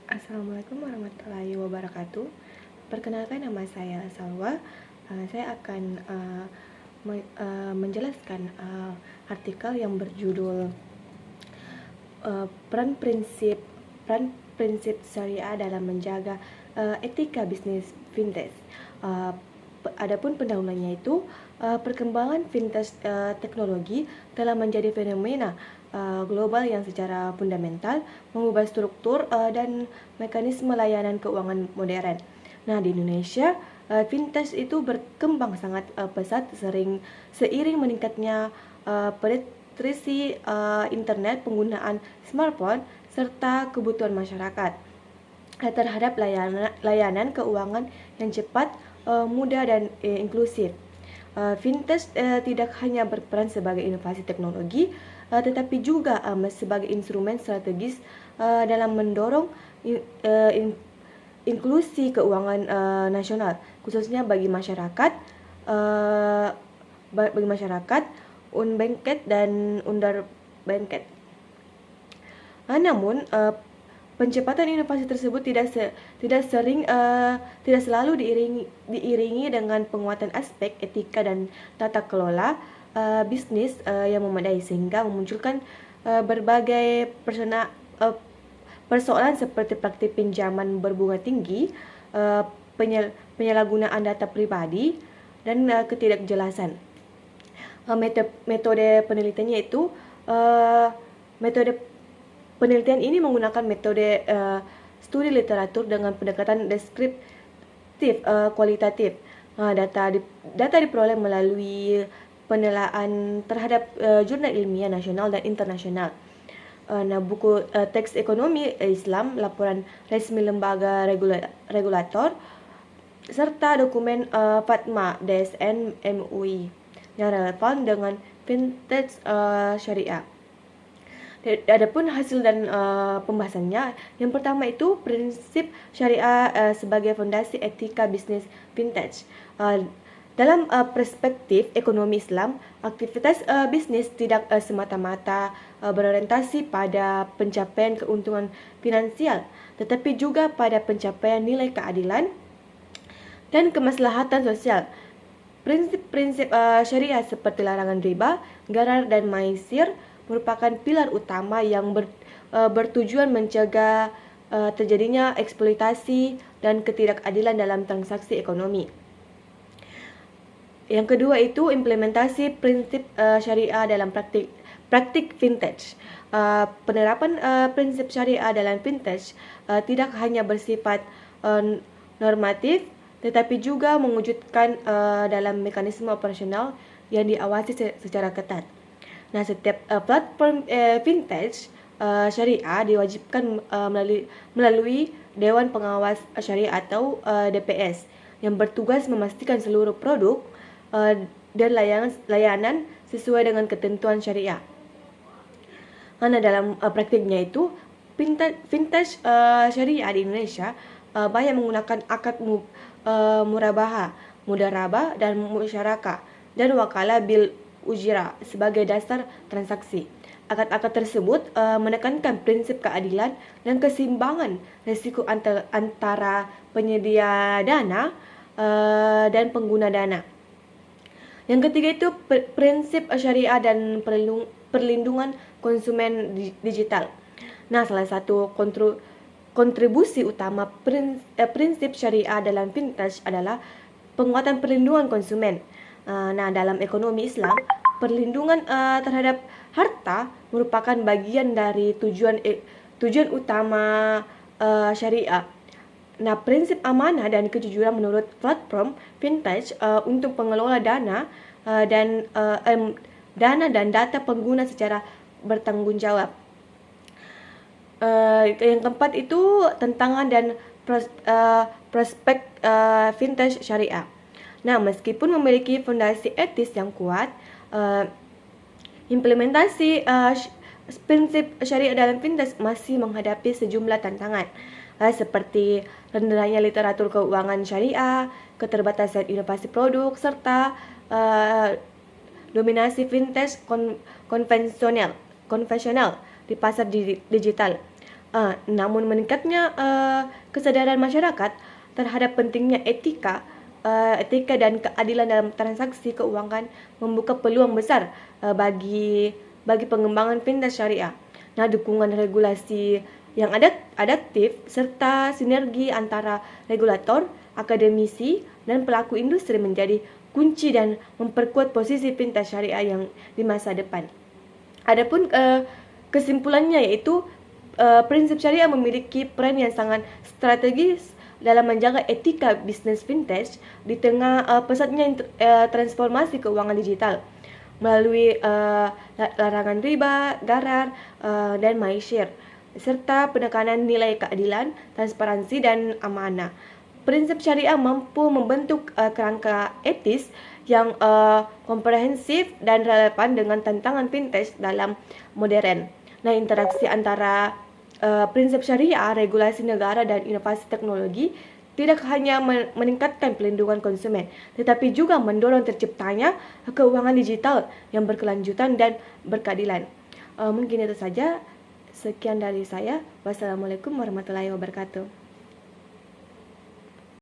Assalamualaikum warahmatullahi wabarakatuh. Perkenalkan, nama saya Salwa. Saya akan menjelaskan artikel yang berjudul peran prinsip syariah dalam menjaga etika bisnis fintech. Adapun pendahulunya itu perkembangan fintech teknologi telah menjadi fenomena global yang secara fundamental mengubah struktur dan mekanisme layanan keuangan modern. Nah, di Indonesia fintech itu berkembang sangat pesat seiring meningkatnya penetrasi internet, penggunaan smartphone serta kebutuhan masyarakat terhadap layanan keuangan yang cepat, mudah dan inklusif. Fintech tidak hanya berperan sebagai inovasi teknologi, tetapi juga sebagai instrumen strategis dalam mendorong inklusi keuangan nasional, khususnya bagi masyarakat unbanked dan underbanked. Namun pencepatan inovasi tersebut tidak selalu diiringi dengan penguatan aspek etika dan tata kelola bisnis yang memadai, sehingga memunculkan berbagai persoalan seperti praktik pinjaman berbunga tinggi, penyalahgunaan data pribadi, dan ketidakjelasan. Metode penelitiannya itu metode penelitian ini menggunakan metode studi literatur dengan pendekatan deskriptif kualitatif. Data diperoleh melalui penelaahan terhadap jurnal ilmiah nasional dan internasional. Buku teks ekonomi Islam, laporan resmi lembaga regulator, serta dokumen Fatma DSN MUI yang relevan dengan fintech syariah. Adapun hasil dan pembahasannya, yang pertama itu prinsip syariah sebagai fondasi etika bisnis fintech. Dalam perspektif ekonomi Islam, aktivitas bisnis tidak semata-mata berorientasi pada pencapaian keuntungan finansial, tetapi juga pada pencapaian nilai keadilan dan kemaslahatan sosial. Prinsip-prinsip syariah seperti larangan riba, gharar, dan maisir merupakan pilar utama yang bertujuan mencegah terjadinya eksploitasi dan ketidakadilan dalam transaksi ekonomi. Yang kedua itu implementasi prinsip syariah dalam praktik fintech. Penerapan prinsip syariah dalam fintech tidak hanya bersifat normatif, tetapi juga mewujudkan dalam mekanisme operasional yang diawasi secara ketat. Nah, setiap platform fintech syariah diwajibkan melalui Dewan Pengawas Syariah atau DPS yang bertugas memastikan seluruh produk dan layanan sesuai dengan ketentuan syariah. Karena dalam praktiknya itu fintech syariah di Indonesia banyak menggunakan akad murabahah, mudarabah, dan musyarakah dan wakalah bil ujira sebagai dasar transaksi. Akad-akad tersebut menekankan prinsip keadilan dan keseimbangan risiko antara penyedia dana dan pengguna dana. Yang ketiga itu prinsip syariah dan perlindungan konsumen digital. Nah, salah satu kontribusi utama prinsip syariah dalam fintech adalah penguatan perlindungan konsumen. Nah, dalam ekonomi Islam, perlindungan terhadap harta merupakan bagian dari tujuan utama syariah. Nah, prinsip amanah dan kejujuran menurut platform fintech untuk pengelola dana dan data pengguna secara bertanggung jawab. Yang keempat itu tantangan dan prospek fintech syariah. Nah, meskipun memiliki fondasi etis yang kuat, implementasi prinsip syariah dalam fintech masih menghadapi sejumlah tantangan, seperti rendahnya literatur keuangan syariah, keterbatasan inovasi produk, serta dominasi fintech konvensional di pasar digital. Namun meningkatnya kesadaran masyarakat terhadap pentingnya etika dan keadilan dalam transaksi keuangan membuka peluang besar bagi pengembangan fintech syariah. Nah, dukungan regulasi yang adaptif serta sinergi antara regulator, akademisi, dan pelaku industri menjadi kunci dan memperkuat posisi fintech syariah yang di masa depan. Adapun kesimpulannya yaitu prinsip syariah memiliki peran yang sangat strategis dalam menjaga etika bisnis fintech di tengah pesatnya transformasi keuangan digital melalui larangan riba, garar, dan MyShare, serta penekanan nilai keadilan, transparansi, dan amanah. Prinsip syariah mampu membentuk kerangka etis yang komprehensif dan relevan dengan tantangan fintech dalam modern. Nah, interaksi antara prinsip syariah, regulasi negara, dan inovasi teknologi tidak hanya meningkatkan pelindungan konsumen, tetapi juga mendorong terciptanya keuangan digital yang berkelanjutan dan berkeadilan. Mungkin itu saja. Sekian dari saya. Wassalamualaikum warahmatullahi wabarakatuh.